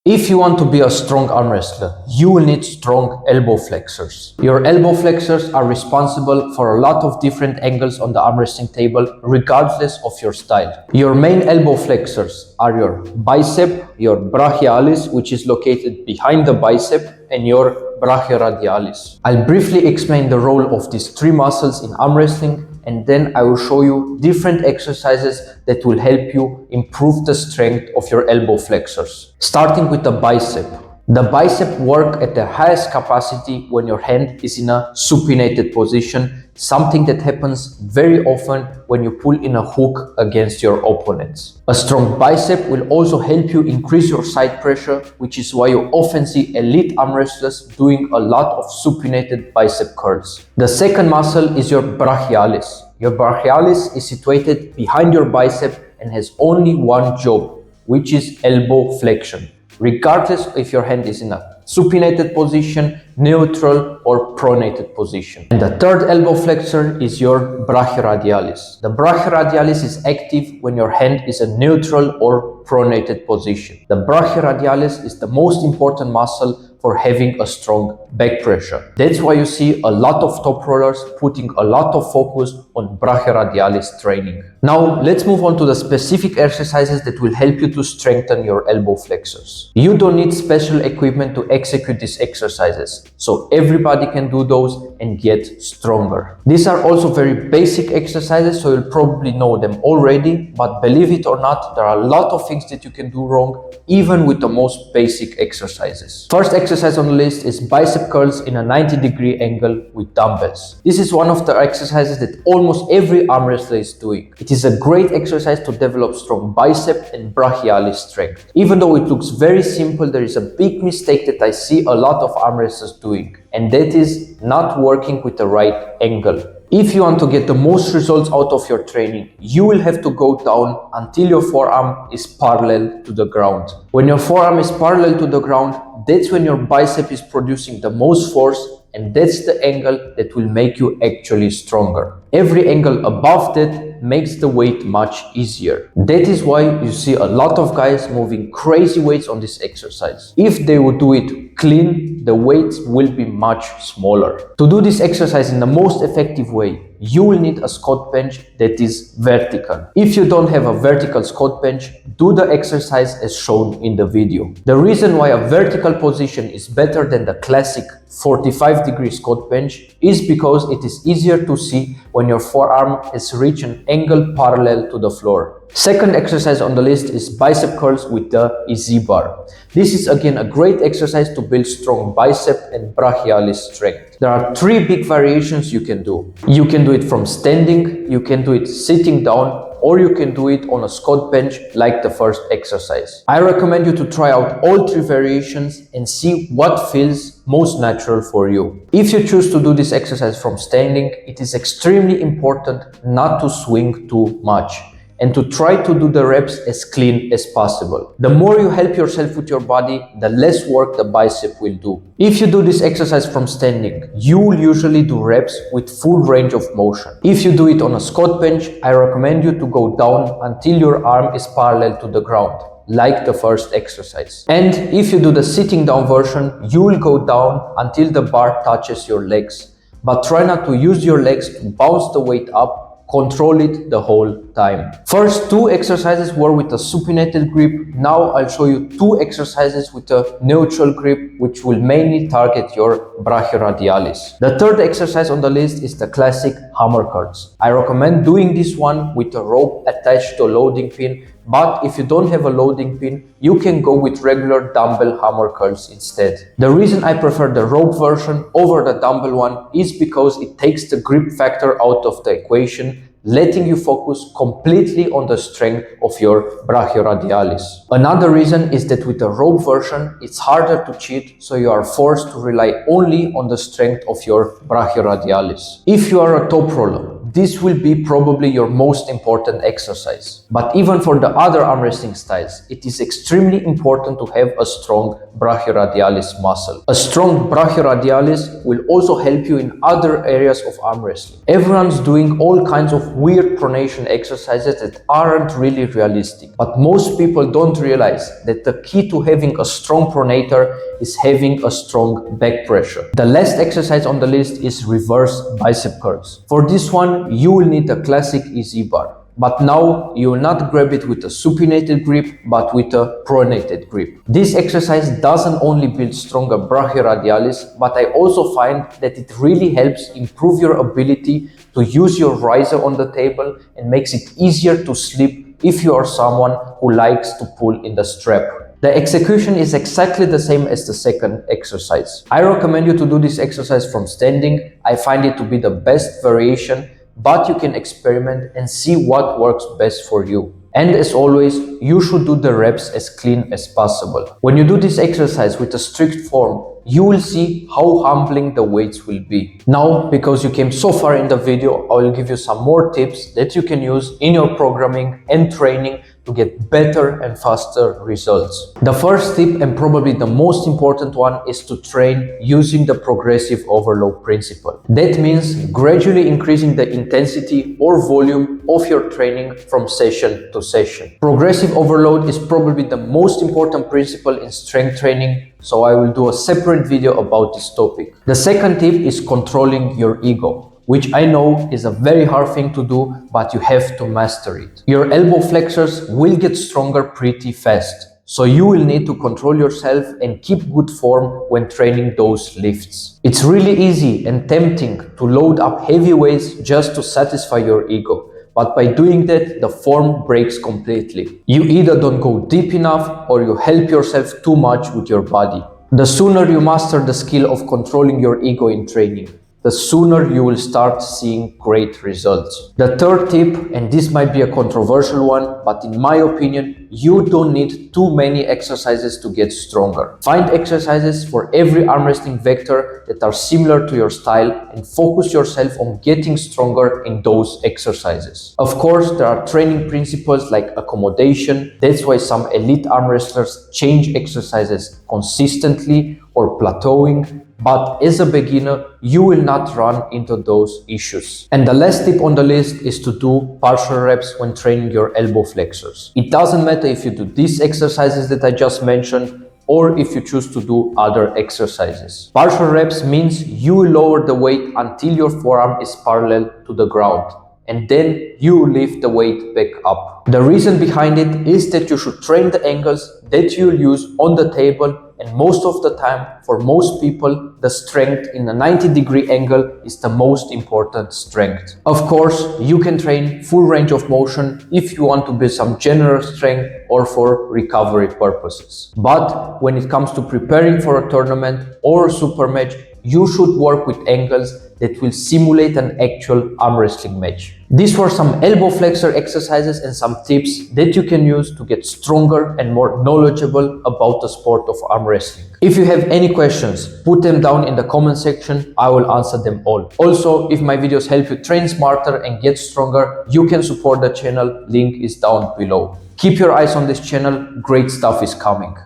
If you want to be a strong arm wrestler, you will need strong elbow flexors. Your elbow flexors are responsible for a lot of different angles on the arm wrestling table, regardless of your style. Your main elbow flexors are your bicep, your brachialis, which is located behind the bicep, and your brachioradialis. I'll briefly explain the role of these three muscles in arm wrestling, and then I will show you different exercises that will help you improve the strength of your elbow flexors. Starting with the bicep. The bicep work at the highest capacity when your hand is in a supinated position, something that happens very often when you pull in a hook against your opponents. A strong bicep will also help you increase your side pressure, which is why you often see elite arm wrestlers doing a lot of supinated bicep curls. The second muscle is your brachialis. Your brachialis is situated behind your bicep and has only one job, which is elbow flexion, regardless if your hand is in a supinated position, neutral, or pronated position. And the third elbow flexor is your brachioradialis. The brachioradialis is active when your hand is a neutral or pronated position. The brachioradialis is the most important muscle for having a strong back pressure. That's why you see a lot of top rollers putting a lot of focus on brachioradialis training. Now let's move on to the specific exercises that will help you to strengthen your elbow flexors. You don't need special equipment to execute these exercises, so everybody can do those and get stronger. These are also very basic exercises, so you'll probably know them already, but believe it or not, there are a lot of things that you can do wrong even with the most basic exercises. First exercise on the list is bicep curls in a 90-degree angle with dumbbells. This is one of the exercises that almost every arm wrestler is doing. It is a great exercise to develop strong bicep and brachialis strength. Even though it looks very simple, there is a big mistake that I see a lot of arm wrestlers doing, and that is not working with the right angle. If you want to get the most results out of your training, you will have to go down until your forearm is parallel to the ground. When your forearm is parallel to the ground, that's when your bicep is producing the most force, and that's the angle that will make you actually stronger. Every angle above that makes the weight much easier. That is why you see a lot of guys moving crazy weights on this exercise. If they would do it clean, the weights will be much smaller. To do this exercise in the most effective way, you will need a squat bench that is vertical. If you don't have a vertical squat bench, do the exercise as shown in the video. The reason why a vertical position is better than the classic 45-degree squat bench is because it is easier to see when your forearm has reached an angle parallel to the floor. Second exercise on the list is bicep curls with the EZ bar. This is again a great exercise to build strong bicep and brachialis strength. There are three big variations you can do. You can do it from standing, you can do it sitting down, or you can do it on a squat bench like the first exercise. I recommend you to try out all three variations and see what feels most natural for you. If you choose to do this exercise from standing, it is extremely important not to swing too much and to try to do the reps as clean as possible. The more you help yourself with your body, the less work the bicep will do. If you do this exercise from standing, you will usually do reps with full range of motion. If you do it on a squat bench, I recommend you to go down until your arm is parallel to the ground, like the first exercise. And if you do the sitting down version, you will go down until the bar touches your legs. But try not to use your legs to bounce the weight up. Control it the whole time. First two exercises were with a supinated grip. Now I'll show you two exercises with a neutral grip, which will mainly target your brachioradialis. The third exercise on the list is the classic hammer curls. I recommend doing this one with a rope attached to a loading pin, but if you don't have a loading pin, you can go with regular dumbbell hammer curls instead. The reason I prefer the rope version over the dumbbell one is because it takes the grip factor out of the equation, letting you focus completely on the strength of your brachioradialis. Another reason is that with the rope version, it's harder to cheat, so you are forced to rely only on the strength of your brachioradialis. If you are a top roller, this will be probably your most important exercise. But even for the other arm wrestling styles, it is extremely important to have a strong brachioradialis muscle. A strong brachioradialis will also help you in other areas of arm wrestling. Everyone's doing all kinds of weird pronation exercises that aren't really realistic, but most people don't realize that the key to having a strong pronator is having a strong back pressure. The last exercise on the list is reverse bicep curls. For this one, you will need a classic EZ bar. But now you will not grab it with a supinated grip, but with a pronated grip. This exercise doesn't only build stronger brachioradialis, but I also find that it really helps improve your ability to use your riser on the table and makes it easier to sleep if you are someone who likes to pull in the strap. The execution is exactly the same as the second exercise. I recommend you to do this exercise from standing. I find it to be the best variation, but you can experiment and see what works best for you. And as always, you should do the reps as clean as possible. When you do this exercise with a strict form, you will see how humbling the weights will be. Now, because you came so far in the video, I will give you some more tips that you can use in your programming and training to get better and faster results. The first tip, and probably the most important one, is to train using the progressive overload principle. That means gradually increasing the intensity or volume of your training from session to session. Progressive overload is probably the most important principle in strength training, so I will do a separate video about this topic. The second tip is controlling your ego, which I know is a very hard thing to do, but you have to master it. Your elbow flexors will get stronger pretty fast, so you will need to control yourself and keep good form when training those lifts. It's really easy and tempting to load up heavy weights just to satisfy your ego, but by doing that, the form breaks completely. You either don't go deep enough or you help yourself too much with your body. The sooner you master the skill of controlling your ego in training, the sooner you will start seeing great results. The third tip, and this might be a controversial one, but in my opinion, you don't need too many exercises to get stronger. Find exercises for every arm wrestling vector that are similar to your style and focus yourself on getting stronger in those exercises. Of course, there are training principles like accommodation. That's why some elite arm wrestlers change exercises consistently or plateauing. But as a beginner, you will not run into those issues. And the last tip on the list is to do partial reps when training your elbow flexors. It doesn't matter if you do these exercises that I just mentioned or if you choose to do other exercises. Partial reps means you will lower the weight until your forearm is parallel to the ground, and then you lift the weight back up. The reason behind it is that you should train the angles that you'll use on the table, and most of the time, for most people, the strength in a 90-degree angle is the most important strength. Of course, you can train full range of motion if you want to build some general strength or for recovery purposes. But when it comes to preparing for a tournament or a super match, you should work with angles that will simulate an actual arm wrestling match. These were some elbow flexor exercises and some tips that you can use to get stronger and more knowledgeable about the sport of arm wrestling. If you have any questions, put them down in the comment section. I will answer them all. Also, if my videos help you train smarter and get stronger, you can support the channel. Link is down below. Keep your eyes on this channel. Great stuff is coming.